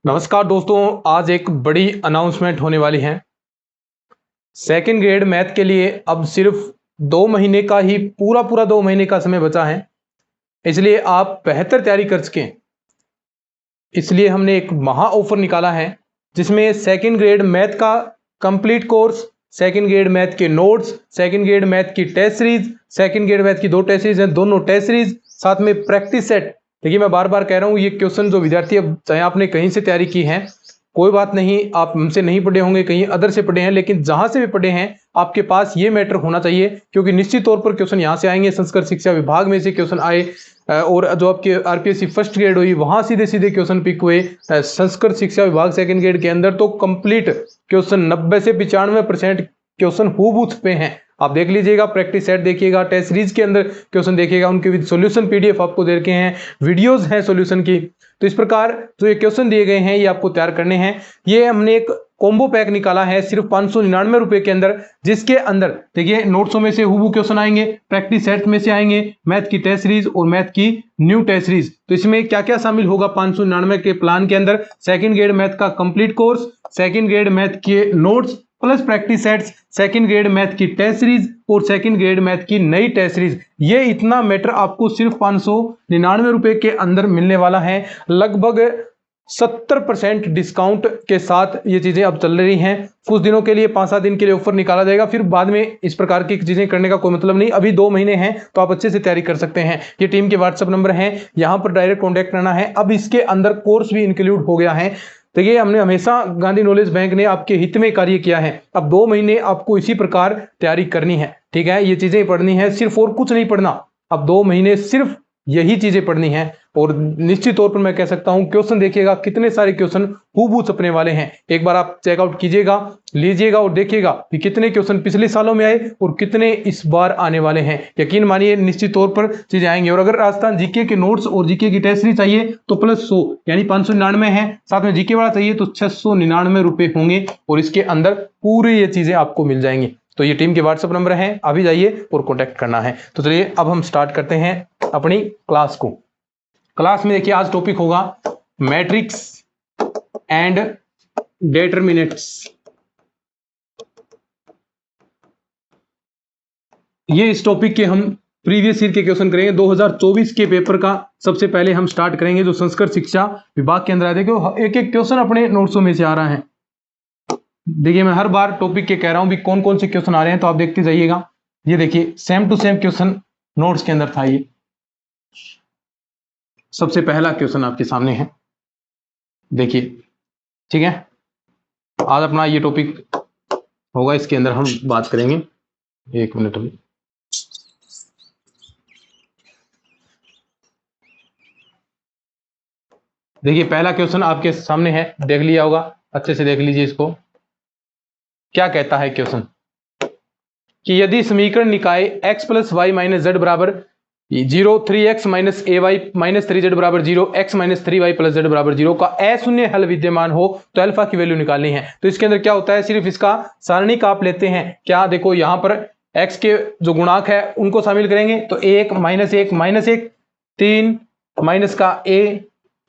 नमस्कार दोस्तों, आज एक बड़ी अनाउंसमेंट होने वाली है। सेकंड ग्रेड मैथ के लिए अब सिर्फ 2 महीने का ही पूरा 2 महीने का समय बचा है, इसलिए आप बेहतर तैयारी कर सकें। इसलिए हमने एक महा ऑफर निकाला है जिसमें सेकंड ग्रेड मैथ का complete course, second grade math के नोट्स, सेकंड ग्रेड मैथ की test series, second grade math की 2 टेस्ट सीरीज हैं, दोनों टेस्ट सीरीज साथ में प्रैक्टिस सेट। देखिए, मैं बार बार कह रहा हूँ, ये क्वेश्चन जो विद्यार्थी, अब चाहे आपने कहीं से तैयारी की है, कोई बात नहीं, आप हमसे नहीं पढ़े होंगे, कहीं अदर से पढ़े हैं, लेकिन जहां से भी पढ़े हैं आपके पास ये मैटर होना चाहिए, क्योंकि निश्चित तौर पर क्वेश्चन यहां से आएंगे। संस्कृत शिक्षा विभाग में से क्वेश्चन आए और जो आपके आरपीएससी फर्स्ट ग्रेड हुई वहां सीधे सीधे क्वेश्चन पिक हुए। संस्कृत शिक्षा विभाग सेकंड ग्रेड के अंदर तो कंप्लीट क्वेश्चन 90 से 95% क्वेश्चन हूबहू छपे हैं। आप देख लीजिएगा, प्रैक्टिस सेट देखिएगा, टेस्ट सीरीज के अंदर क्वेश्चन देखिएगा, उनके विद सॉल्यूशन पीडीएफ आपको दे रखे हैं, वीडियोस हैं सॉल्यूशन की। तो इस प्रकार जो ये क्वेश्चन दिए गए हैं ये आपको तैयार करने हैं। ये हमने एक कॉम्बो पैक निकाला है सिर्फ 599 रुपए के अंदर, जिसके अंदर देखिए नोट्सों में से हूबहू क्वेश्चन आएंगे, प्रैक्टिस सेट में से आएंगे, मैथ की टेस्ट सीरीज और मैथ की न्यू टेस्ट सीरीज। तो इसमें क्या क्या शामिल होगा 599 के प्लान के अंदर? सेकंड ग्रेड मैथ का complete course, second grade math के notes plus practice sets, second grade math की टेस्ट सीरीज और सेकंड ग्रेड मैथ की नई टेस्ट सीरीज। ये इतना मैटर आपको सिर्फ 599 रुपए के अंदर मिलने वाला है। लगभग 70% डिस्काउंट के साथ ये चीजें अब चल रही हैं। कुछ दिनों के लिए, 5-7 दिन के लिए ऑफर निकाला जाएगा, फिर बाद में इस प्रकार की चीजें करने का कोई मतलब नहीं। अभी 2 महीने हैं तो आप अच्छे से तैयारी कर सकते हैं। ये टीम के व्हाट्सएप नंबर हैं, यहां पर डायरेक्ट कॉन्टैक्ट करना है। अब इसके अंदर कोर्स भी इंक्लूड हो गया है। देखिए, हमने हमेशा गांधी नॉलेज बैंक ने आपके हित में कार्य किया है। अब 2 महीने आपको इसी प्रकार तैयारी करनी है, ठीक है? ये चीजें पढ़नी है सिर्फ, और कुछ नहीं पढ़ना। अब 2 महीने सिर्फ यही चीजें पढ़नी है। और निश्चित तौर पर मैं कह सकता हूं, क्वेश्चन देखिएगा, कितने सारे क्वेश्चन हूबहू छपने वाले हैं। एक बार आप चेकआउट कीजिएगा, लीजिएगा और देखिएगा कि कितने क्वेश्चन पिछले सालों में आए और कितने इस बार आने वाले हैं। यकीन मानिए, निश्चित तौर पर चीजें आएंगी। और अगर राजस्थान जीके के नोट्स और जीके की टेस्ट सीरीज चाहिए तो +100 यानी 599 है, साथ में जीके वाला चाहिए तो 699 रुपए होंगे, और इसके अंदर पूरी ये चीजें आपको मिल जाएंगी। तो ये टीम के व्हाट्सएप नंबर हैं, अभी जाइए और कॉन्टैक्ट करना है। तो चलिए अब हम स्टार्ट करते हैं अपनी क्लास को। क्लास में देखिए, आज टॉपिक होगा मैट्रिक्स एंड डिटरमिनेंट्स। ये इस टॉपिक के हम प्रीवियस ईयर के क्वेश्चन करेंगे। 2024 के पेपर का सबसे पहले हम स्टार्ट करेंगे, जो संस्कृत शिक्षा विभाग के अंदर आए। देखिए, एक एक क्वेश्चन अपने नोट्सों में से आ रहा है। देखिए, मैं हर बार टॉपिक के कह रहा हूं भी कौन कौन से क्वेश्चन आ रहे हैं, तो आप देखते जाइएगा। ये देखिए, same to same question notes के अंदर था। ये सबसे पहला क्वेश्चन आपके सामने है, देखिए, ठीक है? आज अपना ये टॉपिक होगा, इसके अंदर हम बात करेंगे। 1 मिनट अभी। देखिए, पहला क्वेश्चन आपके सामने है, देख लिया होगा, अच्छे से देख लीजिए इसको। क्या कहता है क्वेश्चन कि यदि समीकरण निकाय x + y - z बराबर 0, 3x - ay - 3z बराबर 0, x - 3y + z बराबर 0 का अशून्य हल विद्यमान हो तो अल्फा की वैल्यू निकालनी है। तो इसके अंदर क्या होता है, सिर्फ इसका सारणिक आप लेते हैं। क्या देखो, यहां पर x के जो गुणांक है उनको शामिल करेंगे, तो 1 - 1 - 3 माइनस का a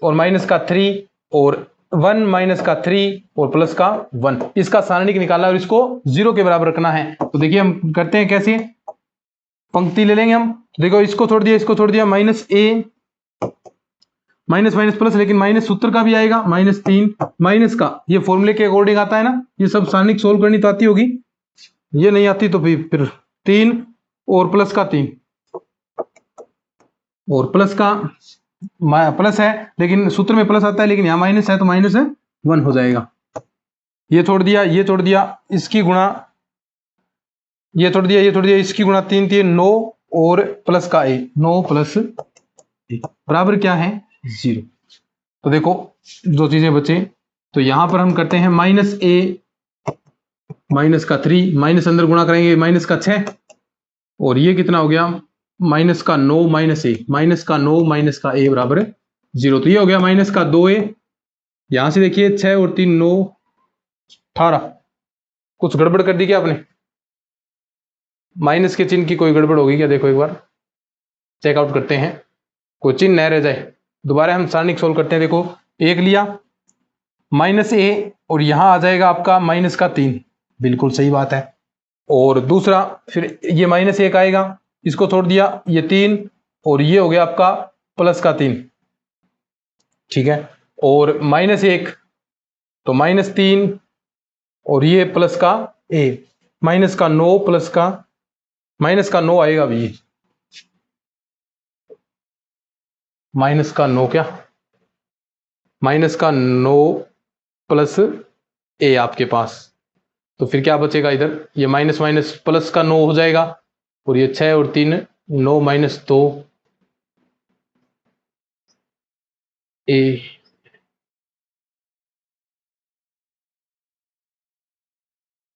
और माइनस का 3 और 1 माइनस का 3 और प्लस का 1, इसका सारणिक निकालना और इसको 0 के बराबर रखना है। तो देखिए, हम करते हैं कैसे, पंक्ति ले लेंगे हम। देखो, इसको छोड़ दिया, इसको छोड़ दिया, -a माइनस माइनस प्लस, लेकिन माइनस सूत्र का भी आएगा, -3 माइनस का, ये फॉर्मूले के अकॉर्डिंग आता है ना। ये सब सारणिक सोल्व करनी तो आती होगी, ये नहीं आती तो फिर 3 और प्लस का 3 और प्लस का प्लस है, लेकिन सूत्र में प्लस आता है, लेकिन यहाँ माइनस है तो -1 हो जाएगा। ये छोड़ दिया, ये छोड़ दिया, इसकी गुणा, ये छोड़ दिया, ये छोड़ दिया, इसकी गुणा 3 3 9 और प्लस का a, 9 + a बराबर क्या है, 0। तो देखो, दो चीजें बचे, तो यहां पर हम करते हैं -a माइनस का 3, माइनस अंदर गुणा करेंगे, माइनस का 6 और ये कितना हो गया, माइनस का 9 - a, माइनस का 9 माइनस का a बराबर 0। तो ये हो गया माइनस का 2a। यहां से देखिए, 6 और 3 9 18, कुछ गड़बड़ कर दी क्या आपने? माइनस के चिन्ह की कोई गड़बड़ होगी क्या? देखो एक बार चेकआउट करते हैं, कोई चिन्ह न रह जाए। दोबारा हम सारणिक सोल्व करते हैं। देखो, 1 लिया, माइनस ए, और यहाँ आ जाएगा आपका माइनस का 3। बिल्कुल सही बात है। और दूसरा फिर ये माइनस 1 आएगा, इसको छोड़ दिया, ये 3, और ये हो गया आपका प्लस का 3। ठीक है, और माइनस 1 तो माइनस 3, और ये प्लस का ए, माइनस का 9 प्लस का माइनस का 9 आएगा भी, माइनस का 9 क्या, माइनस का 9 प्लस ए आपके पास। तो फिर क्या बचेगा इधर, ये माइनस माइनस प्लस का 9 हो जाएगा, और ये 6 और 3 9 माइनस 2 ए